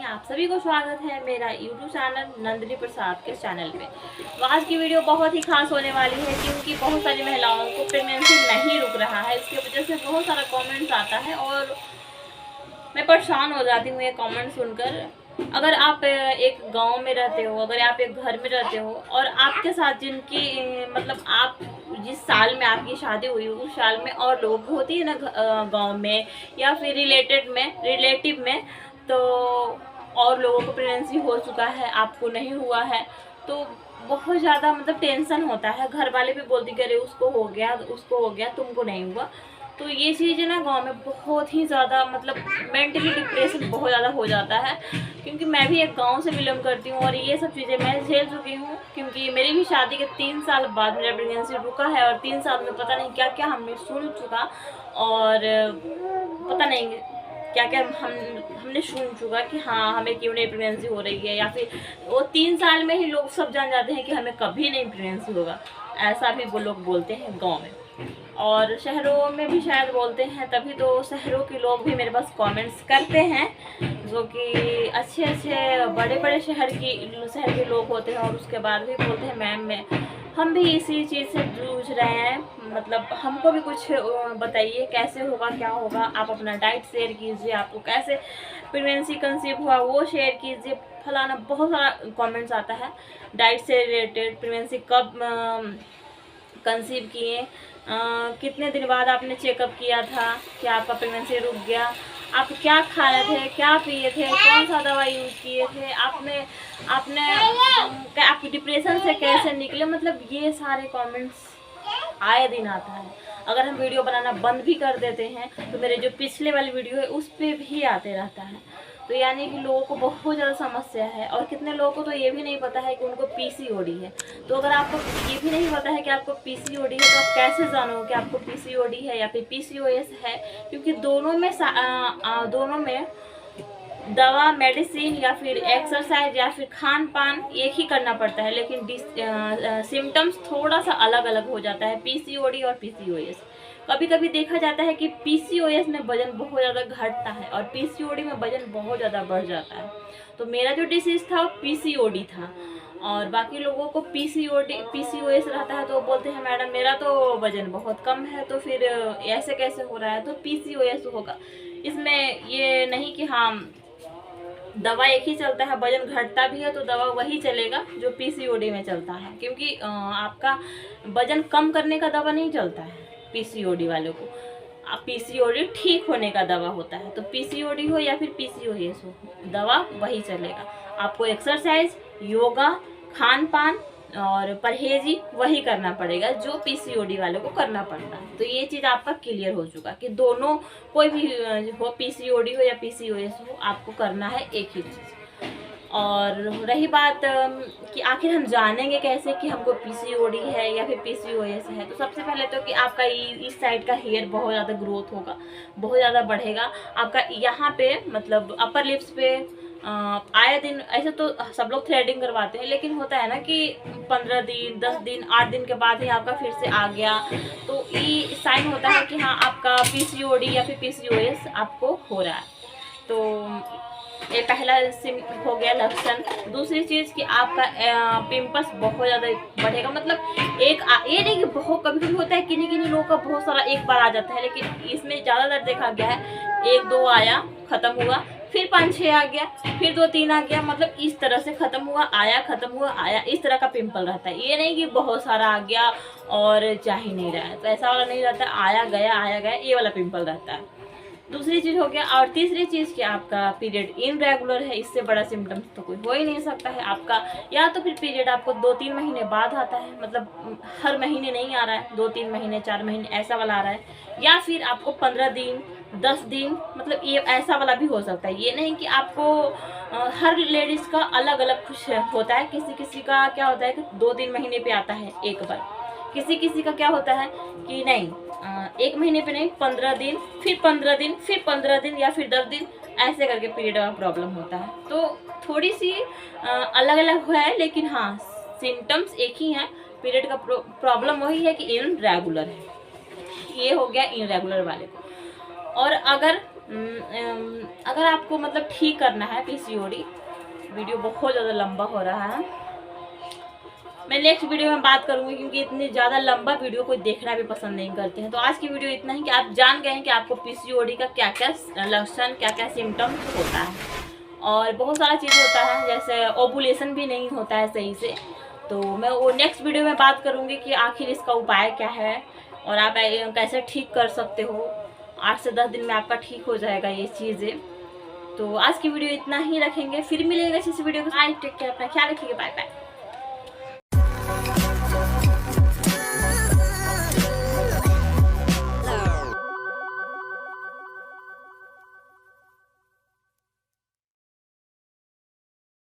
आप सभी को स्वागत है मेरा यूट्यूब चैनल नंदिनी प्रसाद के चैनल पे। तो आज की वीडियो बहुत ही खास होने वाली है क्योंकि बहुत सारी महिलाओं को प्रेगनेंसी नहीं रुक रहा है। इसकी वजह से बहुत सारा कमेंट्स आता है और मैं परेशान हो जाती हूँ ये कमेंट सुनकर। अगर आप एक गांव में रहते हो, अगर आप एक घर में रहते हो और आपके साथ जिनकी मतलब आप जिस साल में आपकी शादी हुई उस साल में और लोग होती है ना गांव में या फिर रिलेटिव में, तो और लोगों को प्रेगनेंसी हो चुका है, आपको नहीं हुआ है, तो बहुत ज़्यादा मतलब टेंशन होता है। घर वाले भी बोलते कि अरे उसको हो गया तुमको नहीं हुआ। तो ये चीज़ है ना गांव में बहुत ही ज़्यादा मतलब मेंटली डिप्रेशन बहुत ज़्यादा हो जाता है। क्योंकि मैं भी एक गांव से बिलोंग करती हूँ और ये सब चीज़ें मैं झेल चुकी हूँ। क्योंकि मेरी भी शादी के 3 साल बाद मेरा प्रेगनेंसी रुका है और 3 साल में पता नहीं क्या क्या हमने सुन चुका और पता नहीं क्या क्या हमने सुन चुका कि हाँ हमें क्यों नहीं प्रेगनेंसी हो रही है, या फिर वो 3 साल में ही लोग सब जान जाते हैं कि हमें कभी नहीं प्रेगनेंसी होगा। ऐसा भी वो लोग बोलते हैं गाँव में और शहरों में भी शायद बोलते हैं। तभी तो शहरों के लोग भी मेरे पास कमेंट्स करते हैं जो कि अच्छे बड़े बड़े शहर के लोग होते हैं और उसके बाद भी बोलते हैं मैम हम भी इसी चीज़ से जूझ रहे हैं, मतलब हमको भी कुछ बताइए कैसे होगा क्या होगा। आप अपना डाइट शेयर कीजिए, आपको कैसे प्रेगनेंसी कंसीव हुआ वो शेयर कीजिए, फलाना। बहुत सारा कमेंट्स आता है डाइट से रिलेटेड, प्रेगनेंसी कब कंसीव किए, कितने दिन बाद आपने चेकअप किया था कि आपका प्रेगनेंसी रुक गया, आप क्या खाए थे, क्या पिए थे, कौन सा दवा यूज़ किए थे, आप डिप्रेशन से कैसे निकले। मतलब ये सारे कमेंट्स आए दिन आता है। अगर हम वीडियो बनाना बंद भी कर देते हैं तो मेरे जो पिछले वाली वीडियो है उस पर भी आते रहता है। तो यानी कि लोगों को बहुत ज़्यादा समस्या है और कितने लोगों को तो ये भी नहीं पता है कि उनको पीसीओडी है। तो अगर आपको ये भी नहीं पता है कि आपको पीसीओडी है तो आप कैसे जानो कि आपको पीसीओडी है या फिर पीसीओएस है। क्योंकि दोनों में दवा, मेडिसिन या फिर एक्सरसाइज या फिर खान पान एक ही करना पड़ता है, लेकिन सिम्टम्स थोड़ा सा अलग अलग हो जाता है पीसीओडी और पीसीओएस। कभी कभी देखा जाता है कि पीसीओएस में वजन बहुत ज़्यादा घटता है और पीसीओडी में वजन बहुत ज़्यादा बढ़ जाता है। तो मेरा जो डिसीज़ था वो पीसीओडी था और बाकी लोगों को पीसीओएस रहता है तो वो बोलते हैं मैडम मेरा तो वजन बहुत कम है, तो फिर ऐसे कैसे हो रहा है, तो पीसीओएस होगा। इसमें ये नहीं कि हाँ दवा एक ही चलता है, वजन घटता भी है तो दवा वही चलेगा जो पीसीओडी में चलता है। क्योंकि आपका वजन कम करने का दवा नहीं चलता है पीसीओडी वालों को, पीसीओडी ठीक होने का दवा होता है। तो पीसीओडी हो या फिर पीसीओएस हो, दवा वही चलेगा। आपको एक्सरसाइज, योगा, खान पान और परहेजी वही करना पड़ेगा जो पीसीओडी वालों को करना पड़ता है। तो ये चीज़ आपका क्लियर हो चुका कि दोनों कोई भी हो, पीसीओडी हो या पीसीओएस हो, आपको करना है एक ही चीज़। और रही बात कि आखिर हम जानेंगे कैसे कि हमको पीसीओडी है या फिर पीसीओएस है, तो सबसे पहले तो कि आपका इस साइड का हेयर बहुत ज़्यादा ग्रोथ होगा, बहुत ज़्यादा बढ़ेगा। आपका यहाँ पे मतलब अपर लिप्स पे आए दिन, ऐसे तो सब लोग थ्रेडिंग करवाते हैं, लेकिन होता है ना कि 15 दिन, 10 दिन, 8 दिन के बाद ही आपका फिर से आ गया, तो ये साइन होता है कि हाँ आपका पीसीओडी या फिर पीसीओएस आपको हो रहा है। तो ये पहला हो गया लक्षण। दूसरी चीज़ कि आपका पिंपल्स बहुत ज़्यादा बढ़ेगा। मतलब ये नहीं कि बहुत कभी होता है, किन्हीं लोगों का बहुत सारा एक बार आ जाता है, लेकिन इसमें ज़्यादातर देखा गया है 1-2 आया, ख़त्म हुआ, फिर 5-6 आ गया, फिर 2-3 आ गया, मतलब इस तरह से ख़त्म हुआ आया, ख़त्म हुआ आया, इस तरह का पिंपल रहता है। ये नहीं कि बहुत सारा आ गया और जा ही नहीं रहा है, तो ऐसा वाला नहीं रहता, आया गया ये वाला पिंपल रहता है। दूसरी चीज़ हो गया। और तीसरी चीज़ कि आपका पीरियड इनरेगुलर है, इससे बड़ा सिम्टम्स तो कोई हो ही नहीं सकता है आपका। या तो फिर पीरियड आपको 2-3 महीने बाद आता है, मतलब हर महीने नहीं आ रहा है, 2-3 महीने 4 महीने ऐसा वाला आ रहा है, या फिर आपको 15 दिन 10 दिन, मतलब ये ऐसा वाला भी हो सकता है। ये नहीं कि आपको हर लेडीज़ का अलग अलग कुछ होता है। किसी का क्या होता है कि 2-3 महीने पे आता है एक बार, किसी का क्या होता है कि नहीं 1 महीने पे नहीं, 15 दिन, फिर 15 दिन, फिर 15 दिन या फिर 10 दिन, ऐसे करके पीरियड का प्रॉब्लम होता है। तो थोड़ी सी अलग अलग है, लेकिन हाँ सिम्टम्स एक ही हैं। पीरियड का प्रॉब्लम वही है कि इनरेगुलर है। ये हो गया इनरेगुलर वाले को। और अगर अगर आपको मतलब ठीक करना है पीसीओडी, वीडियो बहुत ज़्यादा लंबा हो रहा है, मैं नेक्स्ट वीडियो में बात करूंगी, क्योंकि इतनी ज़्यादा लंबा वीडियो कोई देखना भी पसंद नहीं करते हैं। तो आज की वीडियो इतना ही कि आप जान गए हैं कि आपको पीसीओडी का क्या क्या लक्षण, क्या क्या सिम्टम्स होता है, और बहुत सारा चीज़ होता है, जैसे ओवुलेशन भी नहीं होता है सही से। तो मैं वो नेक्स्ट वीडियो में बात करूंगी कि आखिर इसका उपाय क्या है और आप कैसे ठीक कर सकते हो। 8 से 10 दिन में आपका ठीक हो जाएगा ये चीज़ें। तो आज की वीडियो इतना ही रखेंगे, फिर मिलेगा इस वीडियो को। टेक केयर, अपना ख्याल रखिएगा, बाय बाय।